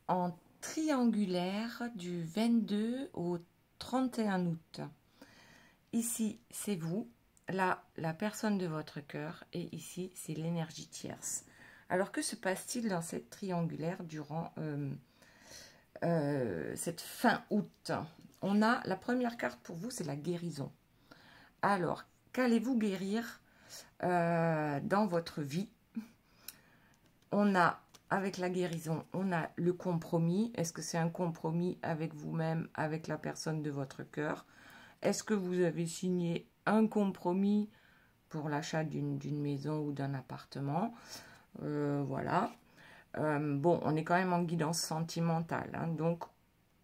en triangulaire du 22 au 31 août. Ici, c'est vous, là, la personne de votre cœur, et ici, c'est l'énergie tierce. Alors, que se passe-t-il dans cette triangulaire durant cette fin août? On a la première carte pour vous, c'est la guérison. Alors, qu'allez-vous guérir dans votre vie? On a, avec la guérison, on a le compromis. Est-ce que c'est un compromis avec vous-même, avec la personne de votre cœur? Est-ce que vous avez signé un compromis pour l'achat d'une maison ou d'un appartement? Voilà. Bon, on est quand même en guidance sentimentale, hein, donc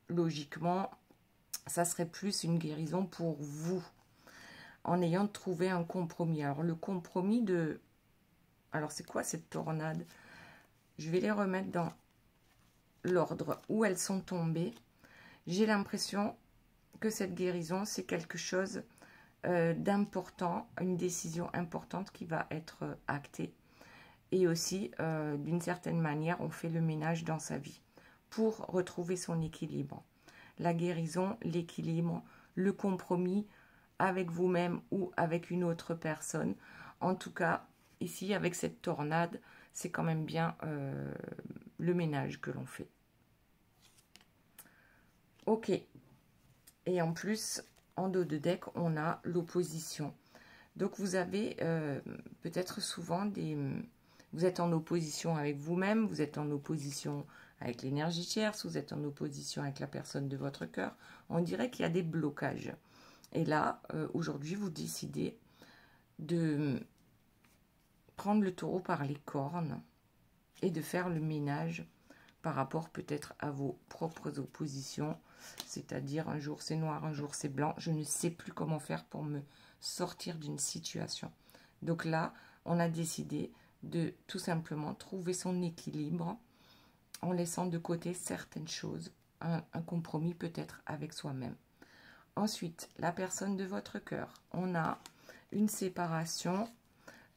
logiquement, ça serait plus une guérison pour vous, en ayant trouvé un compromis. Alors, le compromis de... Alors, c'est quoi cette tornade? Je vais les remettre dans l'ordre où elles sont tombées. J'ai l'impression que cette guérison, c'est quelque chose d'important, une décision importante qui va être actée. Et aussi, d'une certaine manière, on fait le ménage dans sa vie pour retrouver son équilibre. La guérison, l'équilibre, le compromis avec vous-même ou avec une autre personne. En tout cas, ici, avec cette tornade, c'est quand même bien le ménage que l'on fait. Ok. Et en plus, en dos de deck, on a l'opposition. Donc, vous avez peut-être souvent des... Vous êtes en opposition avec vous-même, vous êtes en opposition avec l'énergie tierce, vous êtes en opposition avec la personne de votre cœur. On dirait qu'il y a des blocages. Et là, aujourd'hui, vous décidez de prendre le taureau par les cornes et de faire le ménage par rapport peut-être à vos propres oppositions. C'est-à-dire, un jour c'est noir, un jour c'est blanc. Je ne sais plus comment faire pour me sortir d'une situation. Donc là, on a décidé de tout simplement trouver son équilibre en laissant de côté certaines choses, un compromis peut-être avec soi-même. Ensuite, la personne de votre cœur, on a une séparation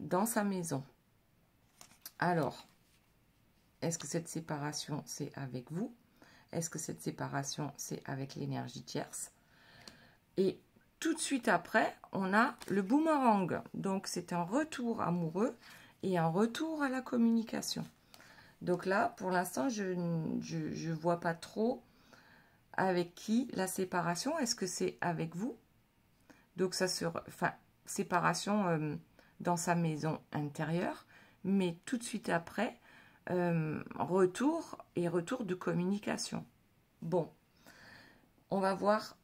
dans sa maison. Alors, est-ce que cette séparation c'est avec vous? Est-ce que cette séparation c'est avec l'énergie tierce? Et tout de suite après, on a le boomerang. Donc, c'est un retour amoureux et un retour à la communication. Donc là, pour l'instant, je ne vois pas trop avec qui la séparation. Est-ce que c'est avec vous? Donc, ça sera... Enfin, séparation dans sa maison intérieure. Mais tout de suite après, retour de communication. Bon. On va voir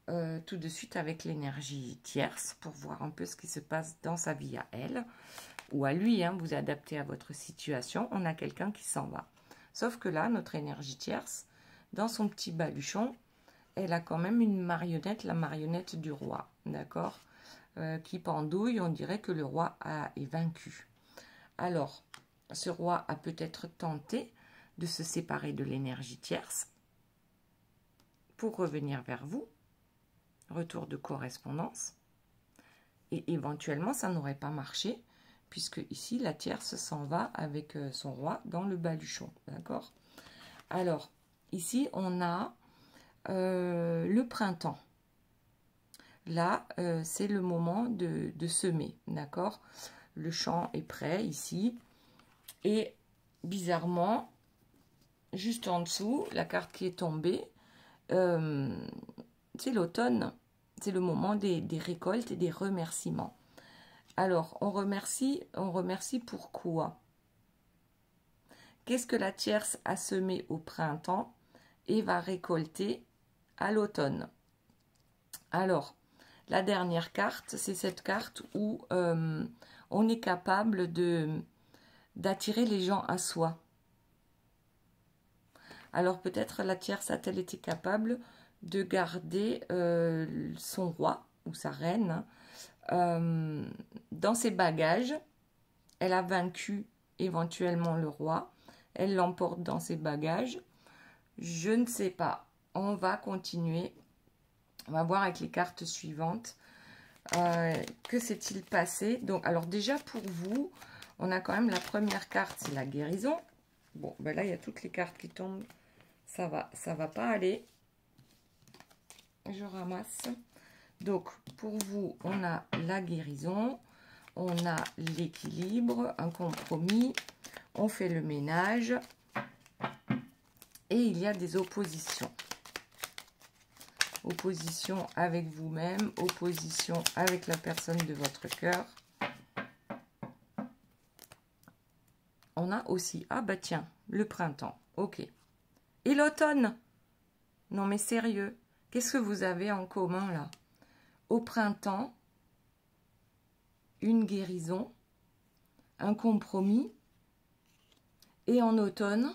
tout de suite avec l'énergie tierce pour voir un peu ce qui se passe dans sa vie à elle ou à lui, hein, vous adaptez à votre situation. On a quelqu'un qui s'en va. Sauf que là, notre énergie tierce, dans son petit baluchon, elle a quand même une marionnette, la marionnette du roi, d'accord, qui pendouille. On dirait que le roi est vaincu. Alors, ce roi a peut-être tenté de se séparer de l'énergie tierce pour revenir vers vous, retour de correspondance, et éventuellement ça n'aurait pas marché, puisque ici la tierce s'en va avec son roi dans le baluchon, d'accord? Alors, ici on a le printemps. Là, c'est le moment de semer, d'accord? Le champ est prêt ici, et bizarrement, juste en dessous, la carte qui est tombée, c'est l'automne, c'est le moment des récoltes et des remerciements. Alors, on remercie pourquoi? Qu'est-ce que la tierce a semé au printemps et va récolter à l'automne? Alors, la dernière carte, c'est cette carte où on est capable d'attirer les gens à soi. Alors peut-être la tierce a-t-elle été capable de garder son roi ou sa reine dans ses bagages. Elle a vaincu éventuellement le roi. Elle l'emporte dans ses bagages. Je ne sais pas. On va continuer. On va voir avec les cartes suivantes. Que s'est-il passé? Donc, alors déjà pour vous, on a quand même la première carte, c'est la guérison. Bon, ben là, il y a toutes les cartes qui tombent. ça va pas aller. Je ramasse. Donc, pour vous, on a la guérison, on a l'équilibre, un compromis, on fait le ménage et il y a des oppositions. Opposition avec vous-même, opposition avec la personne de votre cœur. On a aussi, ah bah tiens, le printemps, ok. Et l'automne? Non mais sérieux, qu'est-ce que vous avez en commun là? Au printemps, une guérison, un compromis. Et en automne,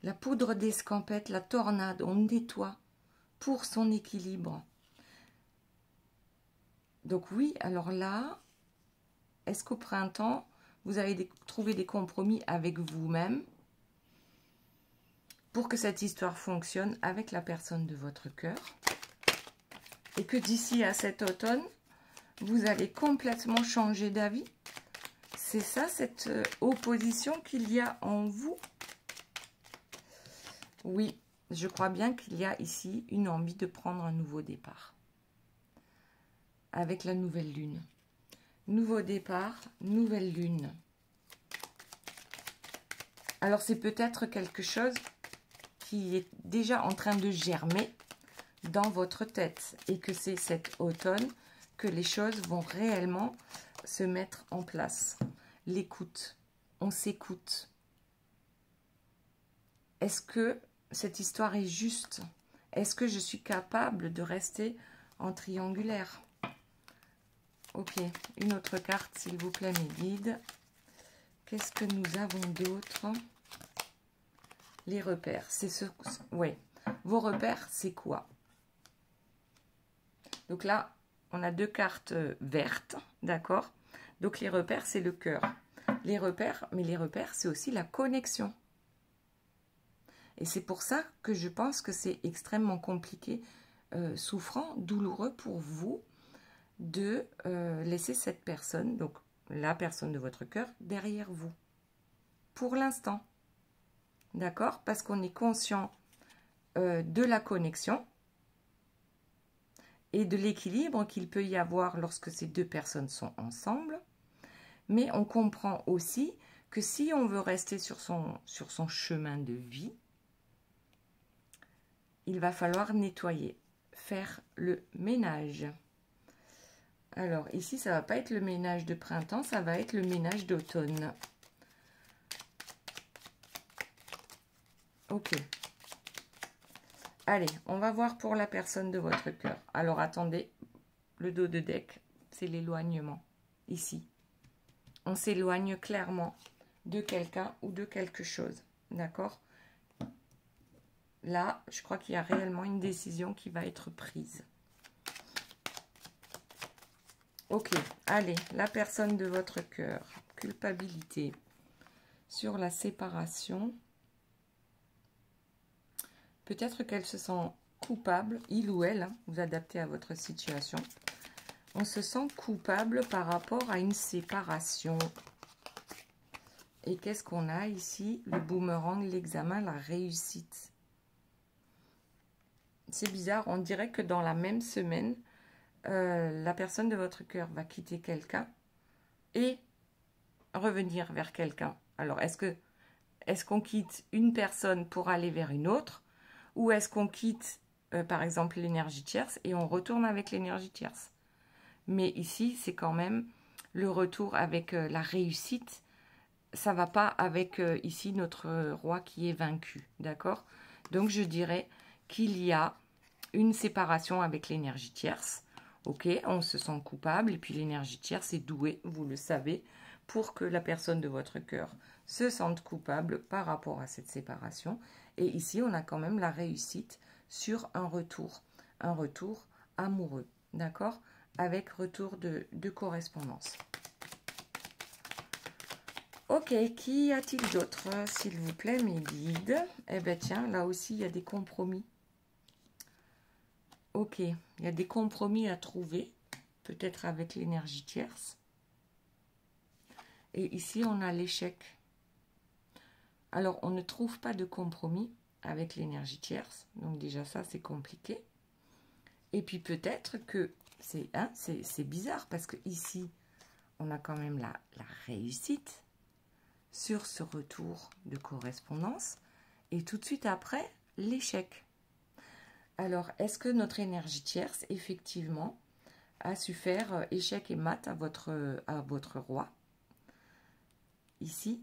la poudre d'escampette, la tornade, on nettoie pour son équilibre. Donc oui, alors là, est-ce qu'au printemps, vous avez trouvé des compromis avec vous-même pour que cette histoire fonctionne avec la personne de votre cœur? Et que d'ici à cet automne, vous allez complètement changer d'avis? C'est ça, cette opposition qu'il y a en vous? Oui, je crois bien qu'il y a ici une envie de prendre un nouveau départ. Avec la nouvelle lune. Nouveau départ, nouvelle lune. Alors, c'est peut-être quelque chose qui est déjà en train de germer dans votre tête. Et que c'est cet automne que les choses vont réellement se mettre en place. L'écoute. On s'écoute. Est-ce que cette histoire est juste? Est-ce que je suis capable de rester en triangulaire? Ok, une autre carte, s'il vous plaît, mes guides. Qu'est-ce que nous avons d'autre? Les repères, c'est ce... Ouais, vos repères, c'est quoi? Donc là, on a deux cartes vertes, d'accord? Donc les repères, c'est le cœur. Les repères, mais les repères, c'est aussi la connexion. Et c'est pour ça que je pense que c'est extrêmement compliqué, souffrant, douloureux pour vous de laisser cette personne, donc la personne de votre cœur, derrière vous. Pour l'instant. D'accord? Parce qu'on est conscient de la connexion et de l'équilibre qu'il peut y avoir lorsque ces deux personnes sont ensemble. Mais on comprend aussi que si on veut rester sur son chemin de vie, il va falloir nettoyer, faire le ménage. Alors ici, ça ne va pas être le ménage de printemps, ça va être le ménage d'automne. Ok. Allez, on va voir pour la personne de votre cœur. Alors attendez, le dos de deck, c'est l'éloignement. Ici, on s'éloigne clairement de quelqu'un ou de quelque chose. D'accord? Là, je crois qu'il y a réellement une décision qui va être prise. Ok, allez, la personne de votre cœur. Culpabilité sur la séparation. Peut-être qu'elle se sent coupable, il ou elle, hein, vous adaptez à votre situation. On se sent coupable par rapport à une séparation. Et qu'est-ce qu'on a ici? Le boomerang, l'examen, la réussite. C'est bizarre, on dirait que dans la même semaine, la personne de votre cœur va quitter quelqu'un et revenir vers quelqu'un. Alors, est-ce qu'on quitte une personne pour aller vers une autre? Ou est-ce qu'on quitte, par exemple, l'énergie tierce et on retourne avec l'énergie tierce? Mais ici, c'est quand même le retour avec la réussite. Ça ne va pas avec ici notre roi qui est vaincu, d'accord? Donc, je dirais qu'il y a une séparation avec l'énergie tierce. Ok, on se sent coupable et puis l'énergie tierce est douée, vous le savez, pour que la personne de votre cœur se sente coupable par rapport à cette séparation. Et ici, on a quand même la réussite sur un retour amoureux, d'accord? Avec retour de correspondance. Ok, qu'y a-t-il d'autre, s'il vous plaît, mes guides? Eh bien, tiens, là aussi, il y a des compromis. Ok, il y a des compromis à trouver, peut-être avec l'énergie tierce. Et ici, on a l'échec. Alors, on ne trouve pas de compromis, avec l'énergie tierce. Donc déjà ça, c'est compliqué. Et puis peut-être que c'est bizarre parce que ici, on a quand même la réussite sur ce retour de correspondance. Et tout de suite après, l'échec. Alors, est-ce que notre énergie tierce, effectivement, a su faire échec et mat à votre roi? Ici,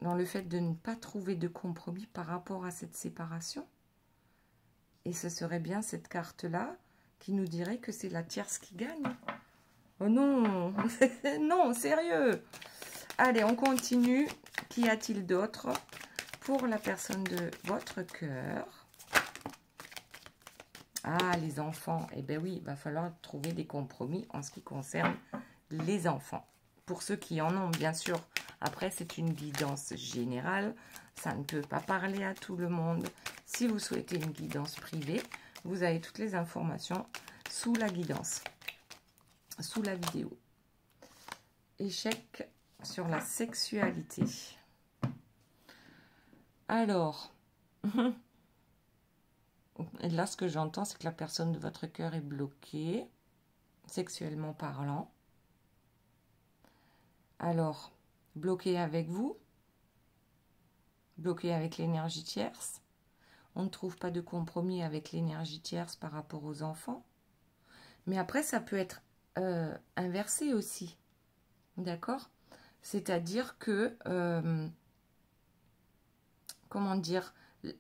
dans le fait de ne pas trouver de compromis par rapport à cette séparation. Et ce serait bien cette carte-là qui nous dirait que c'est la tierce qui gagne. Oh non, non, sérieux. Allez, on continue. Qu'y a-t-il d'autre pour la personne de votre cœur? Ah, les enfants. Eh bien oui, il va falloir trouver des compromis en ce qui concerne les enfants. Pour ceux qui en ont, bien sûr. Après, c'est une guidance générale. Ça ne peut pas parler à tout le monde. Si vous souhaitez une guidance privée, vous avez toutes les informations sous la guidance, sous la vidéo. Échec sur la sexualité. Alors, là, ce que j'entends, c'est que la personne de votre cœur est bloquée, sexuellement parlant. Alors, bloqué avec vous, bloqué avec l'énergie tierce. On ne trouve pas de compromis avec l'énergie tierce par rapport aux enfants. Mais après, ça peut être inversé aussi. D'accord? C'est-à-dire que, comment dire,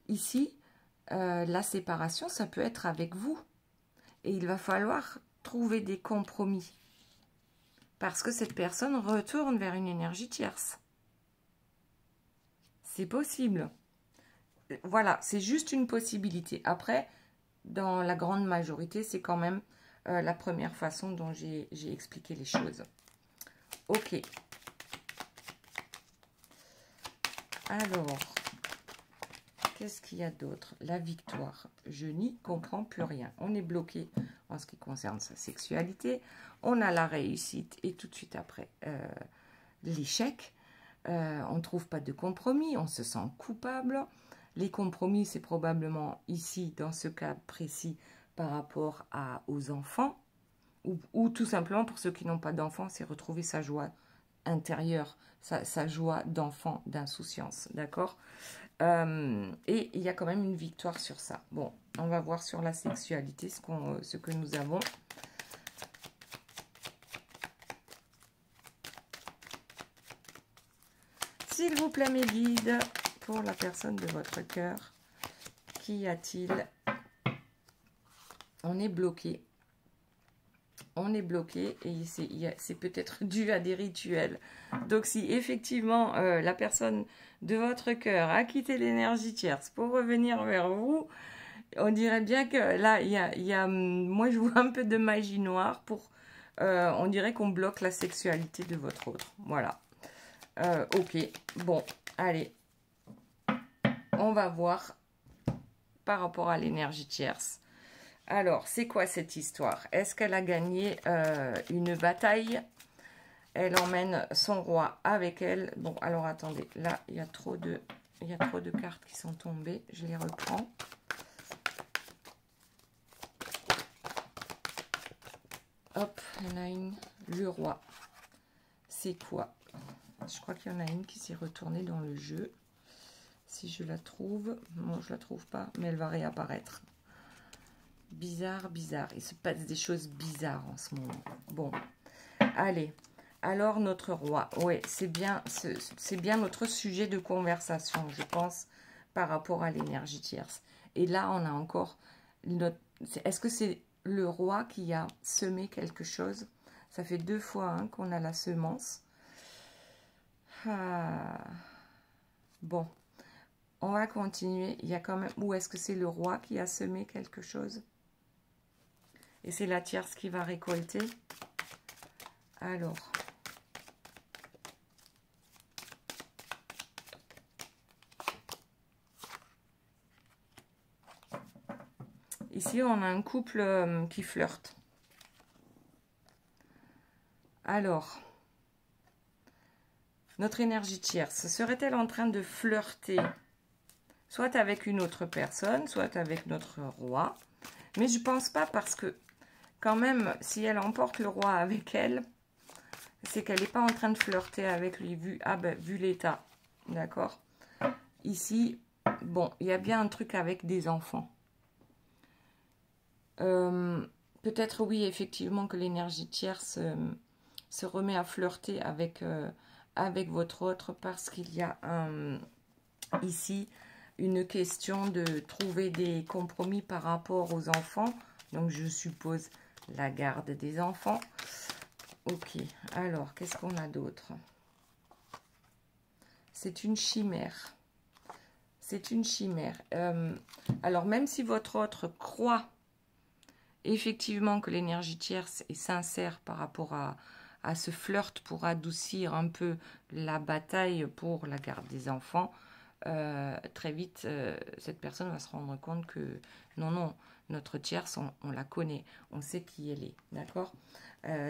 ici, la séparation, ça peut être avec vous. Et il va falloir trouver des compromis. Parce que cette personne retourne vers une énergie tierce. C'est possible. Voilà, c'est juste une possibilité. Après, dans la grande majorité, c'est quand même la première façon dont j'ai expliqué les choses. Ok. Alors, qu'est-ce qu'il y a d'autre? La victoire. Je n'y comprends plus rien. On est bloqué en ce qui concerne sa sexualité. On a la réussite et tout de suite après, l'échec. On ne trouve pas de compromis. On se sent coupable. Les compromis, c'est probablement ici, dans ce cas précis, par rapport aux enfants. Ou tout simplement, pour ceux qui n'ont pas d'enfants, c'est retrouver sa joie intérieure, sa joie d'enfant, d'insouciance, d'accord? Et il y a quand même une victoire sur ça. Bon, on va voir sur la sexualité ce que nous avons. S'il vous plaît, mes guides, pour la personne de votre cœur, qu'y a-t-il? On est bloqué. On est bloqué et c'est peut-être dû à des rituels. Donc si effectivement la personne de votre cœur a quitté l'énergie tierce pour revenir vers vous, on dirait bien que là, moi je vois un peu de magie noire on dirait qu'on bloque la sexualité de votre autre. Voilà. Ok, bon, allez. On va voir par rapport à l'énergie tierce. Alors, c'est quoi cette histoire? Est-ce qu'elle a gagné une bataille? Elle emmène son roi avec elle. Bon, alors attendez, là, il y a trop de cartes qui sont tombées. Je les reprends. Hop, il y en a une. Le roi. C'est quoi? Je crois qu'il y en a une qui s'est retournée dans le jeu. Si je la trouve. Non, je la trouve pas, mais elle va réapparaître. Bizarre, bizarre. Il se passe des choses bizarres en ce moment. Bon, allez. Alors, notre roi. Oui, c'est bien notre sujet de conversation, je pense, par rapport à l'énergie tierce. Et là, on a encore... Est-ce que c'est le roi qui a semé quelque chose? Ça fait 2 fois qu'on a la semence. Ah. Bon, on va continuer. Il y a quand même... Ou est-ce que c'est le roi qui a semé quelque chose? Et c'est la tierce qui va récolter. Alors. Ici, on a un couple qui flirte. Alors. Notre énergie tierce, serait-elle en train de flirter soit avec une autre personne, soit avec notre roi. Mais je pense pas parce que, quand même, si elle emporte le roi avec elle, c'est qu'elle n'est pas en train de flirter avec lui, vu l'état. D'accord? Ici, bon, il y a bien un truc avec des enfants. Peut-être, oui, effectivement, que l'énergie tierce se remet à flirter avec, avec votre autre parce qu'il y a ici une question de trouver des compromis par rapport aux enfants. Donc, je suppose la garde des enfants. Ok, alors, qu'est-ce qu'on a d'autre? C'est une chimère. C'est une chimère. Alors, même si votre autre croit effectivement que l'énergie tierce est sincère par rapport à ce flirt pour adoucir un peu la bataille pour la garde des enfants, très vite, cette personne va se rendre compte que non, notre tierce, on la connaît, on sait qui elle est, d'accord?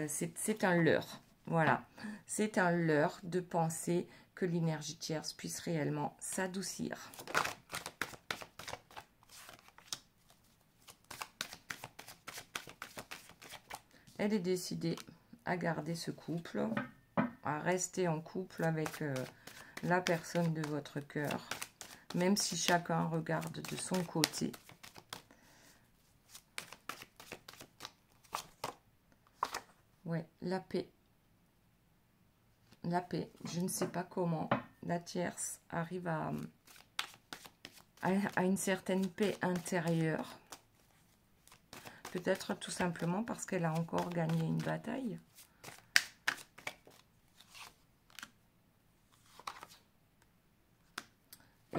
C'est un leurre, voilà. C'est un leurre de penser que l'énergie tierce puisse réellement s'adoucir. Elle est décidée à garder ce couple, à rester en couple avec la personne de votre cœur, même si chacun regarde de son côté. Ouais, la paix. La paix. Je ne sais pas comment la tierce arrive à une certaine paix intérieure. Peut-être tout simplement parce qu'elle a encore gagné une bataille.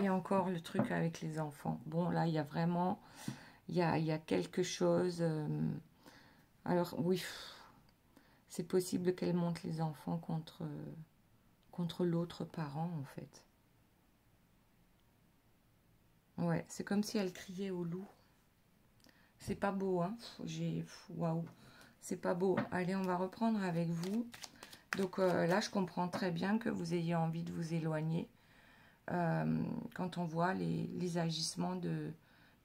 Et encore le truc avec les enfants. Bon, là, il y a vraiment... Il y a quelque chose... alors, oui, c'est possible qu'elle monte les enfants contre l'autre parent, en fait. Ouais, c'est comme si elle criait au loup. C'est pas beau, hein. Waouh, c'est pas beau. Allez, on va reprendre avec vous. Donc là, je comprends très bien que vous ayez envie de vous éloigner quand on voit les agissements de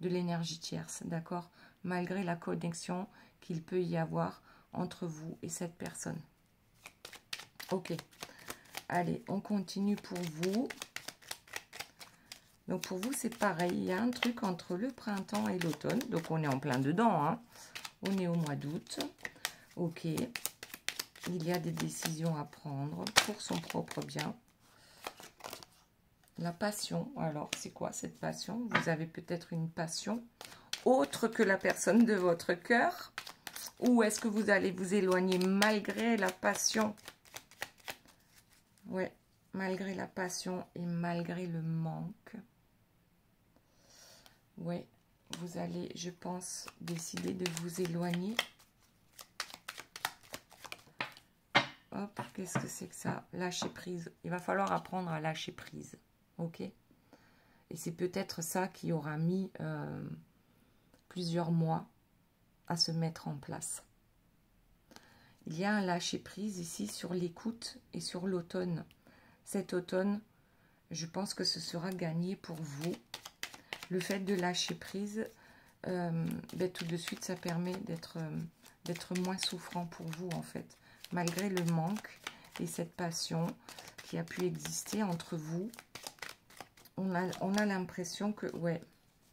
l'énergie tierce, d'accord? Malgré la connexion qu'il peut y avoir entre vous et cette personne. Ok. Allez, on continue pour vous. Donc pour vous, c'est pareil. Il y a un truc entre le printemps et l'automne. Donc on est en plein dedans, hein. On est au mois d'août. Ok. Il y a des décisions à prendre pour son propre bien. La passion. Alors, c'est quoi cette passion? Vous avez peut-être une passion autre que la personne de votre cœur? Ou est-ce que vous allez vous éloigner malgré la passion? Ouais, malgré la passion et malgré le manque. Ouais, vous allez, je pense, décider de vous éloigner. Hop, qu'est-ce que c'est que ça? Lâcher prise. Il va falloir apprendre à lâcher prise. Ok? Et c'est peut-être ça qui aura mis plusieurs mois à se mettre en place. Il y a un lâcher prise ici sur l'écoute et sur l'automne. Cet automne, je pense que ce sera gagné pour vous. Le fait de lâcher prise, tout de suite, ça permet d'être moins souffrant pour vous, en fait. Malgré le manque et cette passion qui a pu exister entre vous, on a l'impression que, ouais,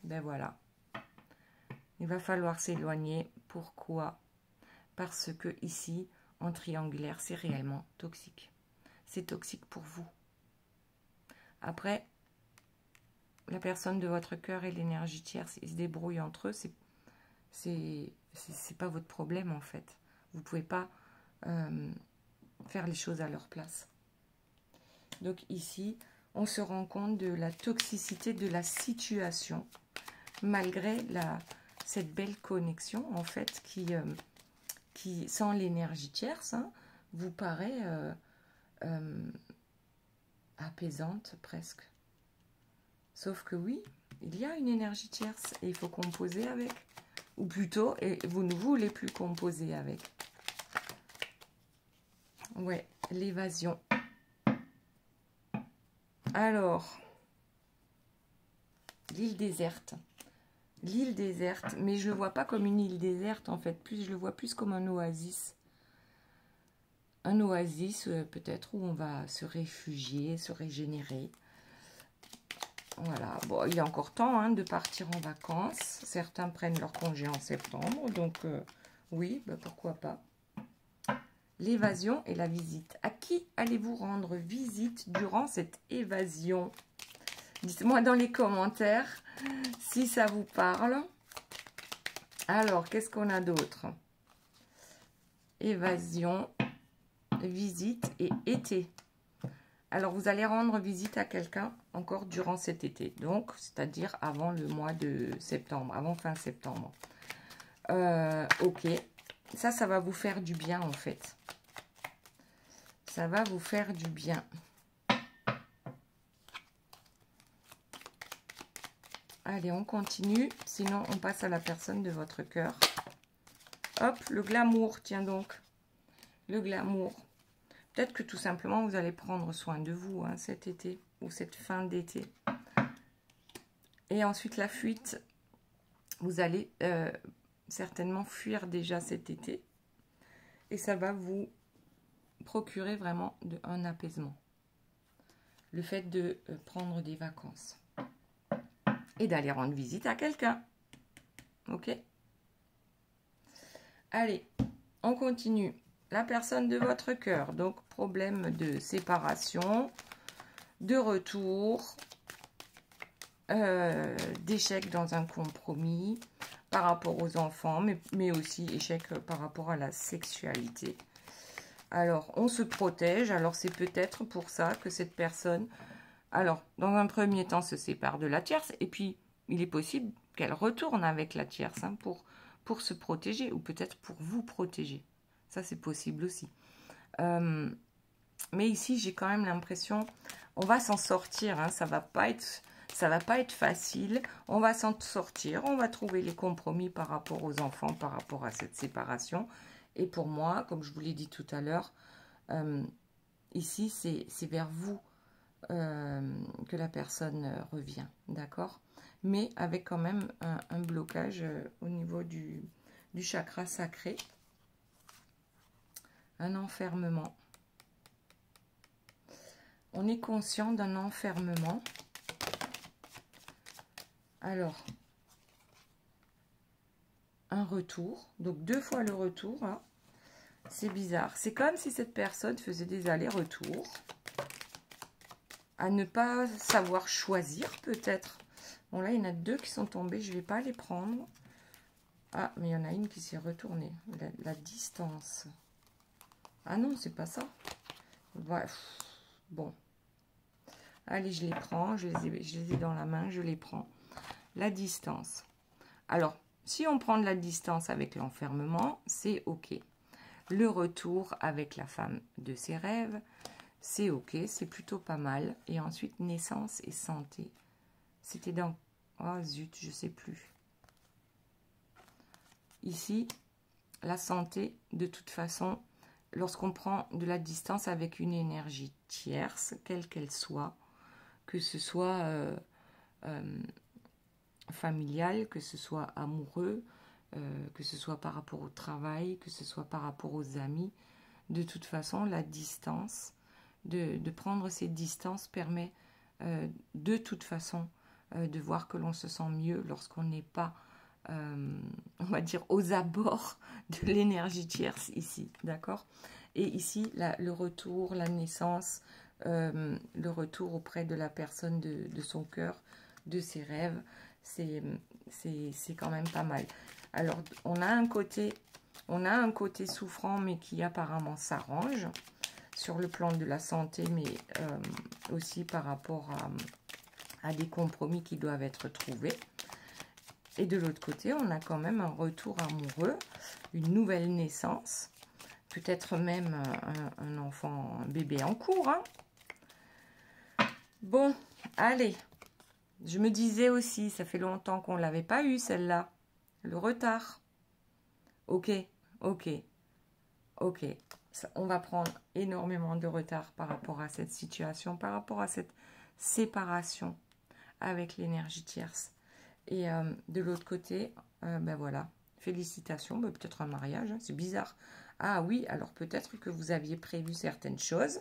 ben voilà. Il va falloir s'éloigner. Pourquoi? Parce que ici, en triangulaire, c'est réellement toxique. C'est toxique pour vous. Après, la personne de votre cœur et l'énergie tierce, ils se débrouillent entre eux. C'est pas votre problème, en fait. Vous ne pouvez pas faire les choses à leur place. Donc ici, on se rend compte de la toxicité de la situation, malgré cette belle connexion, en fait, qui sans l'énergie tierce, hein, vous paraît apaisante presque. Sauf que oui, il y a une énergie tierce et il faut composer avec. Ou plutôt, et vous ne voulez plus composer avec. Ouais, l'évasion. Alors, l'île déserte. L'île déserte, mais je ne le vois pas comme une île déserte en fait. Je le vois plus comme un oasis. Un oasis peut-être où on va se réfugier, se régénérer. Voilà, bon, il est encore temps hein, de partir en vacances. Certains prennent leur congé en septembre, donc oui, bah, pourquoi pas. L'évasion et la visite. À qui allez-vous rendre visite durant cette évasion? Dites-moi dans les commentaires si ça vous parle. Alors, qu'est-ce qu'on a d'autre? Évasion, visite et été. Alors, vous allez rendre visite à quelqu'un encore durant cet été. Donc, c'est-à-dire avant le mois de septembre, avant fin septembre. Ok. Ça va vous faire du bien en fait. Ça va vous faire du bien. Allez, on continue. Sinon, on passe à la personne de votre cœur. Hop, le glamour, tiens donc. Le glamour. Peut-être que tout simplement, vous allez prendre soin de vous hein, cet été ou cette fin d'été. Et ensuite, la fuite. Vous allez certainement fuir déjà cet été. Et ça va vous procurer vraiment un apaisement. Le fait de prendre des vacances. Et d'aller rendre visite à quelqu'un. Ok? Allez, on continue. La personne de votre cœur. Donc, problème de séparation, de retour, d'échec dans un compromis par rapport aux enfants, mais aussi échec par rapport à la sexualité. Alors, on se protège. Alors, c'est peut-être pour ça que cette personne, alors, dans un premier temps, se sépare de la tierce. Et puis, il est possible qu'elle retourne avec la tierce hein, pour se protéger ou peut-être pour vous protéger. Ça, c'est possible aussi. Mais ici, j'ai quand même l'impression, on va s'en sortir. Hein, ça va pas être facile. On va s'en sortir. On va trouver les compromis par rapport aux enfants, par rapport à cette séparation. Et pour moi, comme je vous l'ai dit tout à l'heure, ici, c'est vers vous que la personne revient. D'accord? Mais avec quand même un blocage au niveau du chakra sacré. Un enfermement. On est conscient d'un enfermement. Alors, un retour. Donc, 2 fois le retour. Hein. C'est bizarre. C'est comme si cette personne faisait des allers-retours. À ne pas savoir choisir, peut-être. Bon, là, il y en a 2 qui sont tombés. Je ne vais pas les prendre. Ah, mais il y en a une qui s'est retournée. La distance. Ah non, c'est pas ça. Bref. Bon. Allez, je les prends. Je les ai dans la main. Je les prends. La distance. Alors, si on prend de la distance avec l'enfermement, c'est OK. Le retour avec la femme de ses rêves, c'est OK. C'est plutôt pas mal. Et ensuite, naissance et santé. C'était dans... Oh zut, je sais plus. Ici, la santé, de toute façon, lorsqu'on prend de la distance avec une énergie tierce, quelle qu'elle soit, que ce soit familial, que ce soit amoureux, que ce soit par rapport au travail, que ce soit par rapport aux amis, de toute façon, la distance, de prendre ces distances permet de toute façon de voir que l'on se sent mieux lorsqu'on n'est pas, on va dire, aux abords de l'énergie tierce ici, d'accord? Et ici, le retour, la naissance, le retour auprès de la personne de son cœur, de ses rêves, c'est quand même pas mal. Alors, on a un côté souffrant, mais qui apparemment s'arrange sur le plan de la santé, mais aussi par rapport à des compromis qui doivent être trouvés. Et de l'autre côté, on a quand même un retour amoureux, une nouvelle naissance, peut-être même un enfant, un bébé en cours. Hein. Bon, allez, je me disais aussi, ça fait longtemps qu'on ne l'avait pas eu celle-là, le retard. Ok, ok, ok. On va prendre énormément de retard par rapport à cette situation, par rapport à cette séparation. avec l'énergie tierce. Et de l'autre côté, ben voilà, félicitations, ben peut-être un mariage, hein, c'est bizarre. Ah oui, alors peut-être que vous aviez prévu certaines choses,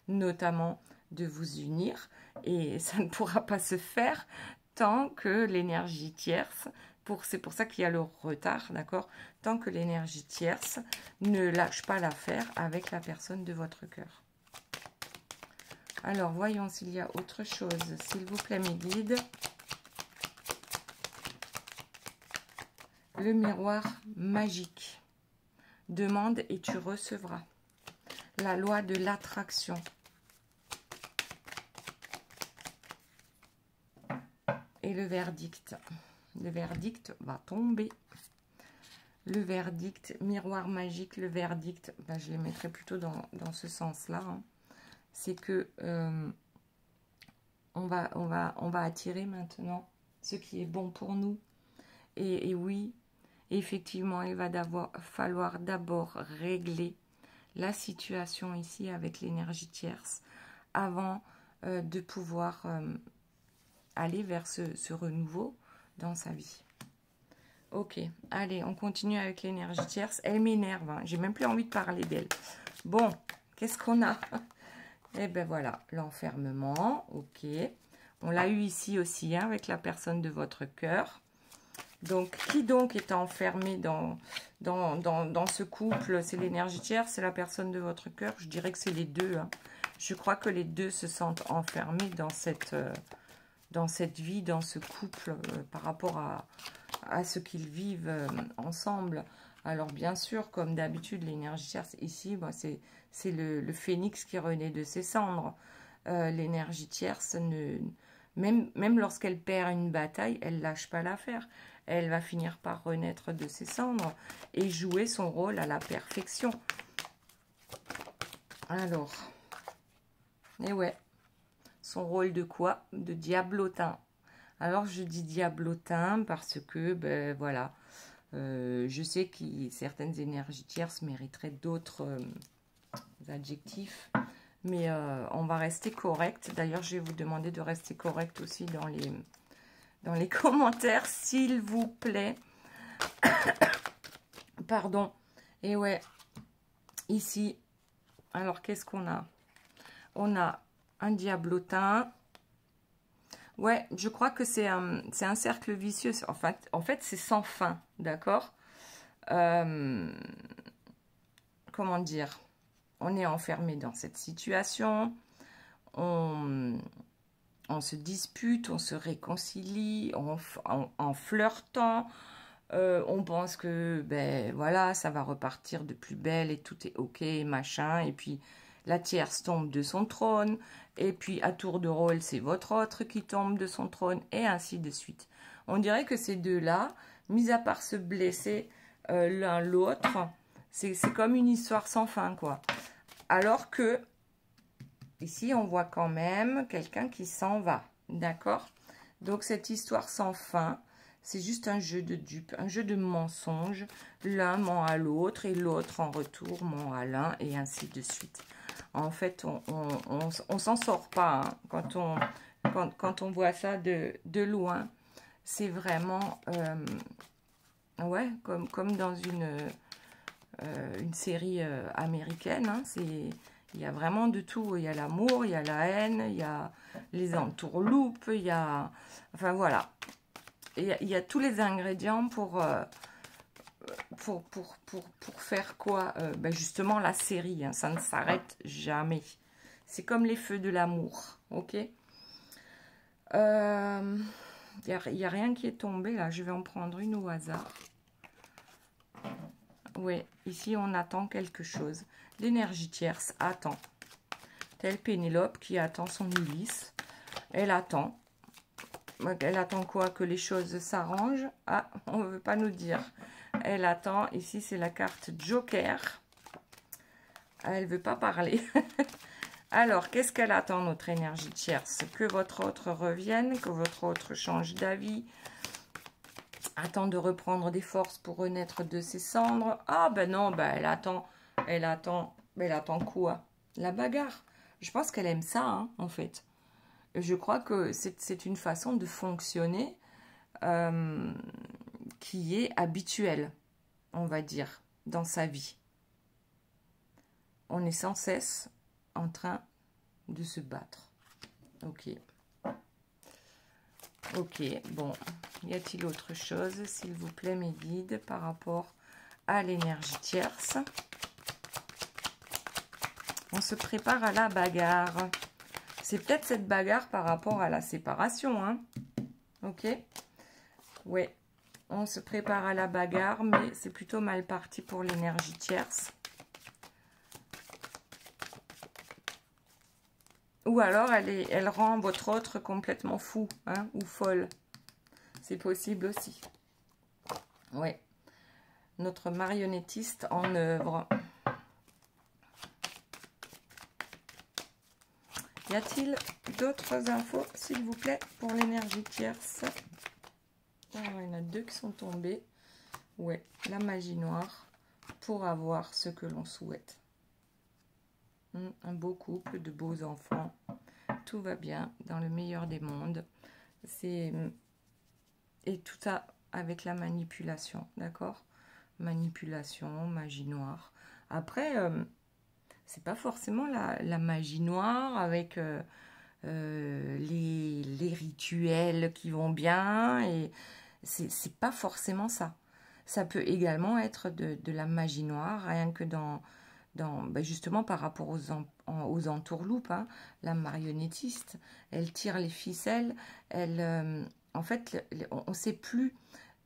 notamment de vous unir, et ça ne pourra pas se faire tant que l'énergie tierce, c'est pour ça qu'il y a le retard, d'accord? Tant que l'énergie tierce ne lâche pas l'affaire avec la personne de votre cœur. Alors, voyons s'il y a autre chose. S'il vous plaît, mes guides. Le miroir magique. Demande et tu recevras. La loi de l'attraction. Et le verdict. Le verdict va tomber. Le verdict, miroir magique, le verdict, ben, je les mettrai plutôt dans ce sens-là. Hein. C'est que on va attirer maintenant ce qui est bon pour nous. Et oui, effectivement, il va falloir d'abord régler la situation ici avec l'énergie tierce avant de pouvoir aller vers ce renouveau dans sa vie. Ok, allez, on continue avec l'énergie tierce. Elle m'énerve, hein. J'ai même plus envie de parler d'elle. Bon, qu'est-ce qu'on a? Eh ben voilà, l'enfermement, ok. On l'a eu ici aussi, hein, avec la personne de votre cœur. Donc, qui donc est enfermé dans ce couple? C'est l'énergie tierce, c'est la personne de votre cœur. Je dirais que c'est les deux. Hein. Je crois que les deux se sentent enfermés dans cette vie, dans ce couple, par rapport à ce qu'ils vivent ensemble. Alors, bien sûr, comme d'habitude, l'énergie tierce, ici, bah, c'est le phénix qui renaît de ses cendres. L'énergie tierce, même lorsqu'elle perd une bataille, elle ne lâche pas l'affaire. Elle va finir par renaître de ses cendres et jouer son rôle à la perfection. Alors, et ouais, son rôle de quoi? De diablotin. Alors, je dis diablotin parce que, ben voilà, je sais que certaines énergies tierces mériteraient d'autres adjectifs, mais on va rester correct. D'ailleurs, je vais vous demander de rester correct aussi dans les commentaires, s'il vous plaît. Pardon. Et ouais, ici, alors qu'est-ce qu'on a? On a un diablotin. Ouais, je crois que c'est un cercle vicieux. En fait c'est sans fin, d'accord? Comment dire? On est enfermé dans cette situation. On se dispute, on se réconcilie en flirtant. On pense que, ben voilà, ça va repartir de plus belle et tout est ok, machin. Et puis, la tierce tombe de son trône. Et puis, à tour de rôle, c'est votre autre qui tombe de son trône. Et ainsi de suite. On dirait que ces deux-là, mis à part se blesser l'un l'autre, c'est comme une histoire sans fin, quoi. Alors que, ici, on voit quand même quelqu'un qui s'en va. D'accord? Donc, cette histoire sans fin, c'est juste un jeu de dupes, un jeu de mensonges. L'un ment à l'autre et l'autre en retour ment à l'un et ainsi de suite. En fait, on s'en sort pas hein, quand on voit ça de loin. C'est vraiment, ouais, comme dans une série américaine. Hein, il y a vraiment de tout. Il y a l'amour, il y a la haine, il y a les entourloupes, il y a... Enfin, voilà. Il y a tous les ingrédients pour faire quoi? Ben justement, la série. Hein, ça ne s'arrête jamais. C'est comme les feux de l'amour. Ok? Il n'y a rien qui est tombé, là. Je vais en prendre une au hasard. Oui, ici, on attend quelque chose. L'énergie tierce attend. Telle Pénélope qui attend son Ulysse. Elle attend. Elle attend quoi? Que les choses s'arrangent? Ah, on ne veut pas nous dire. Elle attend. Ici, c'est la carte Joker. Elle ne veut pas parler. Alors, qu'est-ce qu'elle attend, notre énergie tierce? Que votre autre revienne, que votre autre change d'avis. Attend de reprendre des forces pour renaître de ses cendres. Ah, ben non, ben elle attend quoi? La bagarre. Je pense qu'elle aime ça, hein, en fait. Je crois que c'est une façon de fonctionner qui est habituelle, on va dire, dans sa vie. On est sans cesse en train de se battre. Ok. Ok, bon. Y a-t-il autre chose, s'il vous plaît, mes guides, par rapport à l'énergie tierce? On se prépare à la bagarre. C'est peut-être cette bagarre par rapport à la séparation, hein. Ok. Ouais. On se prépare à la bagarre, mais c'est plutôt mal parti pour l'énergie tierce. Ou alors, elle rend votre autre complètement fou, hein, ou folle. C'est possible aussi. Oui. Notre marionnettiste en œuvre. Y a-t-il d'autres infos, s'il vous plaît, pour l'énergie tierce? Alors, il y en a 2 qui sont tombés. Ouais, la magie noire pour avoir ce que l'on souhaite. Un beau couple, de beaux enfants. Tout va bien, dans le meilleur des mondes. Et tout ça avec la manipulation, d'accord? Manipulation, magie noire. Après, c'est pas forcément la magie noire avec les rituels qui vont bien. Et c'est pas forcément ça. Ça peut également être de la magie noire, rien que justement par rapport aux entourloupes, hein. La marionnettiste, elle tire les ficelles, en fait, on ne sait plus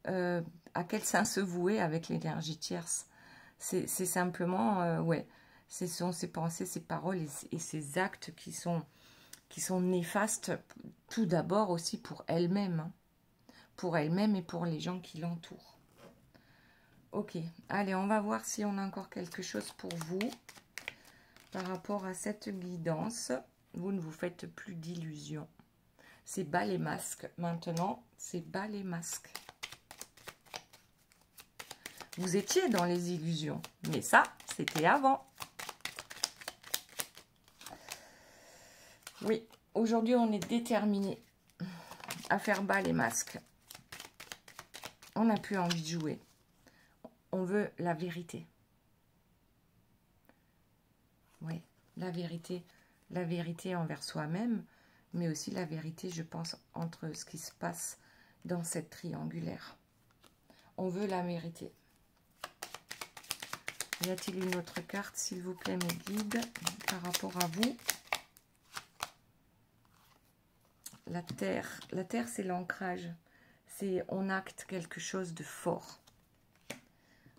à quel sein se vouer avec l'énergie tierce. C'est simplement, ouais, ce sont ses pensées, ses paroles et ses actes qui sont néfastes, tout d'abord aussi pour elle-même, hein. Pour elle-même et pour les gens qui l'entourent. Ok, allez, on va voir si on a encore quelque chose pour vous par rapport à cette guidance. Vous ne vous faites plus d'illusions. C'est bas les masques. Maintenant, c'est bas les masques. Vous étiez dans les illusions, mais ça, c'était avant. Oui, aujourd'hui, on est déterminé à faire bas les masques. On n'a plus envie de jouer. On veut la vérité. Oui, la vérité envers soi-même, mais aussi la vérité, je pense, entre ce qui se passe dans cette triangulaire. On veut la vérité. Y a-t-il une autre carte, s'il vous plaît, mes guides, par rapport à vous? La terre, c'est l'ancrage. C'est on acte quelque chose de fort.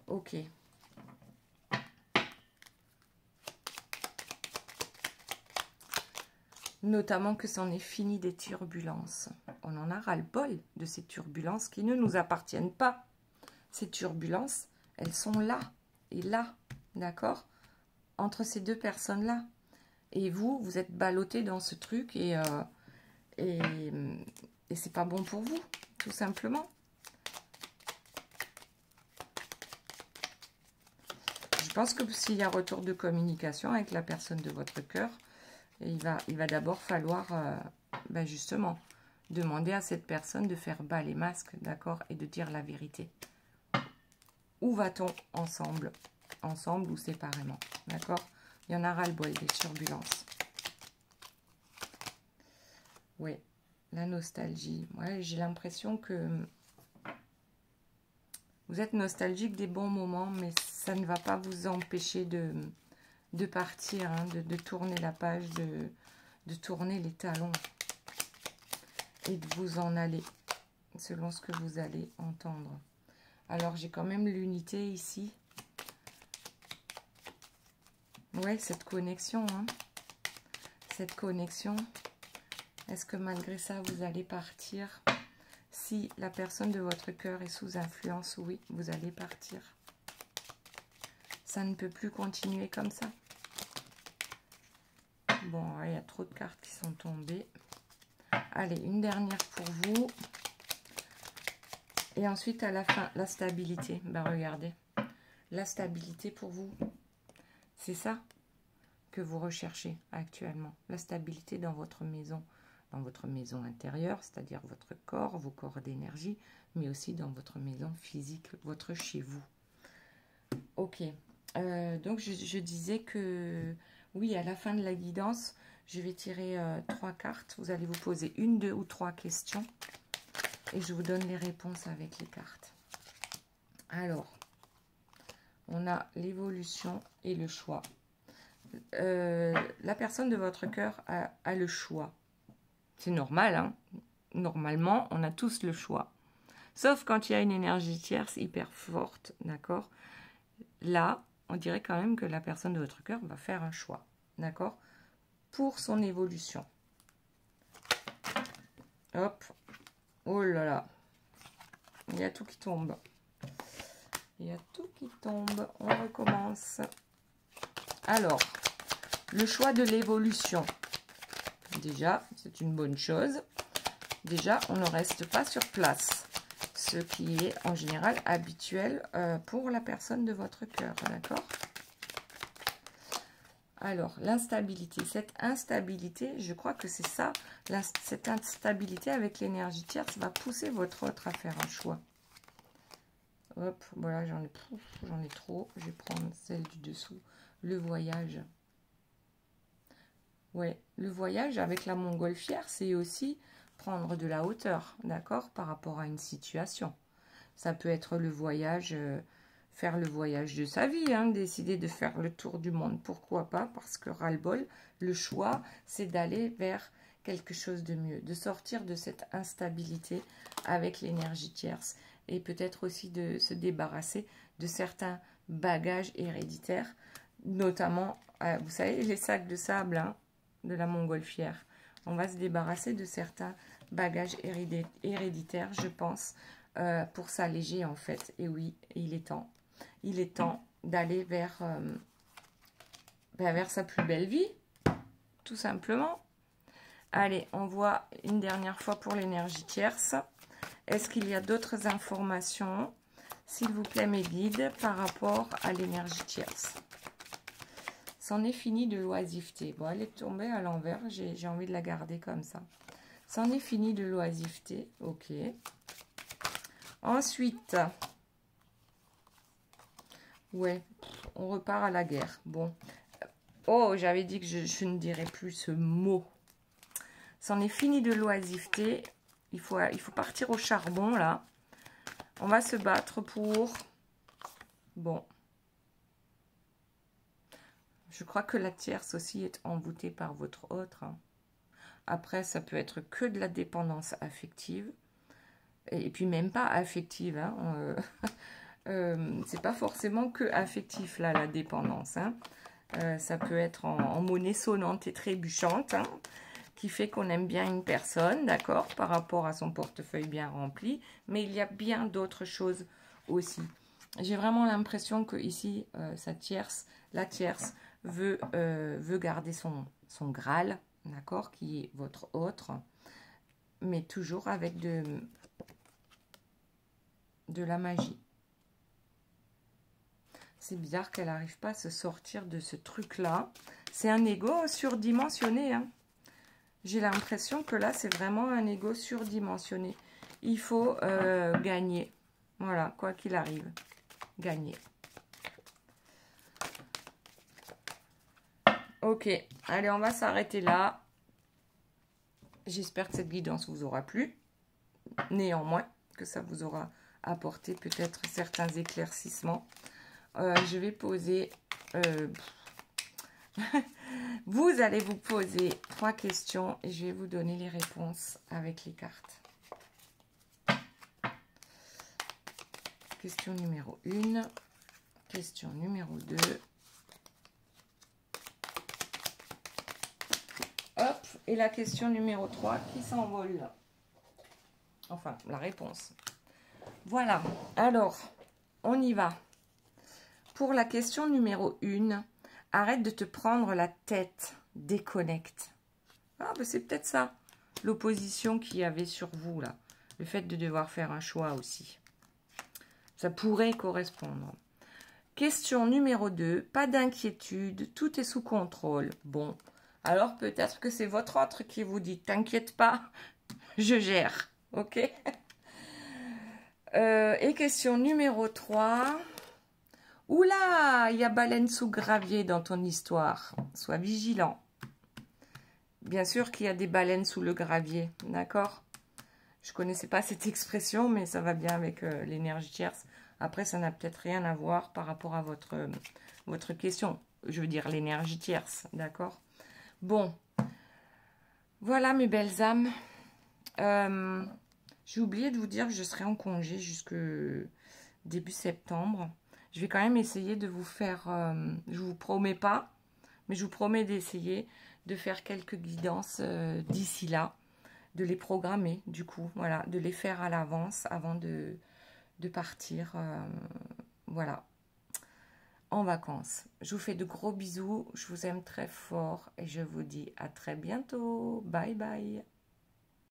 Ok. Notamment que c'en est fini des turbulences. On en a ras-le-bol de ces turbulences qui ne nous appartiennent pas. Ces turbulences, elles sont là et là, d'accord? Entre ces deux personnes-là. Et vous, vous êtes ballotté dans ce truc et c'est pas bon pour vous, tout simplement. Je pense que s'il y a retour de communication avec la personne de votre cœur, il va d'abord falloir, justement, demander à cette personne de faire bas les masques, d'accord, et de dire la vérité. Où va-t-on ensemble? Ensemble ou séparément, d'accord? Il y en a ras-le-bol des turbulences. Oui, la nostalgie. Ouais, j'ai l'impression que vous êtes nostalgique des bons moments, mais ça ne va pas vous empêcher de partir, hein, de tourner la page, de tourner les talons et de vous en aller selon ce que vous allez entendre. Alors, j'ai quand même l'unité ici. Ouais, cette connexion, hein. Cette connexion. Est-ce que malgré ça, vous allez partir? Si la personne de votre cœur est sous influence, oui, vous allez partir. Ça ne peut plus continuer comme ça. Bon, il y a trop de cartes qui sont tombées. Allez, une dernière pour vous. Et ensuite, à la fin, la stabilité. Ben, regardez. La stabilité pour vous. C'est ça que vous recherchez actuellement. La stabilité dans votre maison, dans votre maison intérieure, c'est-à-dire votre corps, vos corps d'énergie, mais aussi dans votre maison physique, votre chez vous. Ok, donc je disais que, oui, à la fin de la guidance, je vais tirer 3 cartes. Vous allez vous poser 1, 2 ou 3 questions et je vous donne les réponses avec les cartes. Alors, on a l'évolution et le choix. La personne de votre cœur a le choix. C'est normal, hein? Normalement, on a tous le choix. Sauf quand il y a une énergie tierce hyper forte, d'accord? Là, on dirait quand même que la personne de votre cœur va faire un choix, d'accord? Pour son évolution. Hop. Oh là là. Il y a tout qui tombe. Il y a tout qui tombe. On recommence. Alors, le choix de l'évolution. Déjà, c'est une bonne chose. Déjà, on ne reste pas sur place. Ce qui est en général habituel pour la personne de votre cœur. D'accord? Alors, l'instabilité. Cette instabilité, je crois que c'est ça. Cette instabilité avec l'énergie tierce va pousser votre autre à faire un choix. Hop, voilà, j'en ai trop. Je vais prendre celle du dessous. Le voyage. Ouais, le voyage avec la montgolfière, c'est aussi prendre de la hauteur, d'accord, par rapport à une situation. Ça peut être le voyage, faire le voyage de sa vie, hein, décider de faire le tour du monde, pourquoi pas, parce que ras-le-bol, le choix, c'est d'aller vers quelque chose de mieux, de sortir de cette instabilité avec l'énergie tierce, et peut-être aussi de se débarrasser de certains bagages héréditaires, notamment, vous savez, les sacs de sable, hein, de la montgolfière. On va se débarrasser de certains bagages héréditaires, je pense, pour s'alléger en fait. Et oui, il est temps. Il est temps d'aller vers sa plus belle vie, tout simplement. Allez, on voit une dernière fois pour l'énergie tierce. Est-ce qu'il y a d'autres informations, s'il vous plaît, mes guides, par rapport à l'énergie tierce? C'en est fini de l'oisiveté. Bon, elle est tombée à l'envers. J'ai envie de la garder comme ça. C'en est fini de l'oisiveté. Ok. Ensuite, ouais, on repart à la guerre. Bon. Oh, j'avais dit que je ne dirais plus ce mot. C'en est fini de l'oisiveté. Il faut partir au charbon, là. On va se battre pour... Bon. Je crois que la tierce aussi est envoûtée par votre autre. Hein. Après, ça peut être que de la dépendance affective. Et puis même pas affective. Hein. C'est pas forcément que affectif, là, la dépendance. Hein. Ça peut être en monnaie sonnante et trébuchante, hein, qui fait qu'on aime bien une personne, d'accord, par rapport à son portefeuille bien rempli. Mais il y a bien d'autres choses aussi. J'ai vraiment l'impression que ici, la tierce, veut garder son Graal, d'accord, qui est votre autre, mais toujours avec de la magie. C'est bizarre qu'elle n'arrive pas à se sortir de ce truc-là. C'est un ego surdimensionné. Hein. J'ai l'impression que là, c'est vraiment un ego surdimensionné. Il faut gagner. Voilà, quoi qu'il arrive. Gagner. Ok, allez, on va s'arrêter là. J'espère que cette guidance vous aura plu. Néanmoins, que ça vous aura apporté peut-être certains éclaircissements. Je vais poser... vous allez vous poser 3 questions et je vais vous donner les réponses avec les cartes. Question numéro 1. Question numéro 2. Hop, et la question numéro 3 qui s'envole. Enfin, la réponse. Voilà, alors, on y va. Pour la question numéro 1, arrête de te prendre la tête, déconnecte. Ah, ben c'est peut-être ça, l'opposition qu'il y avait sur vous, là. Le fait de devoir faire un choix aussi. Ça pourrait correspondre. Question numéro 2, pas d'inquiétude, tout est sous contrôle. Bon, alors peut-être que c'est votre autre qui vous dit, t'inquiète pas, je gère, ok? Et question numéro 3. Oula, il y a baleine sous gravier dans ton histoire. Sois vigilant. Bien sûr qu'il y a des baleines sous le gravier, d'accord? Je ne connaissais pas cette expression, mais ça va bien avec l'énergie tierce. Après, ça n'a peut-être rien à voir par rapport à votre question. Je veux dire l'énergie tierce, d'accord? Bon, voilà mes belles âmes. J'ai oublié de vous dire que je serai en congé jusque début septembre. Je vais quand même essayer de vous faire, je vous promets pas, mais je vous promets d'essayer de faire quelques guidances d'ici là, de les programmer du coup, voilà, de les faire à l'avance avant de partir, voilà, en vacances. Je vous fais de gros bisous, je vous aime très fort et je vous dis à très bientôt. Bye bye.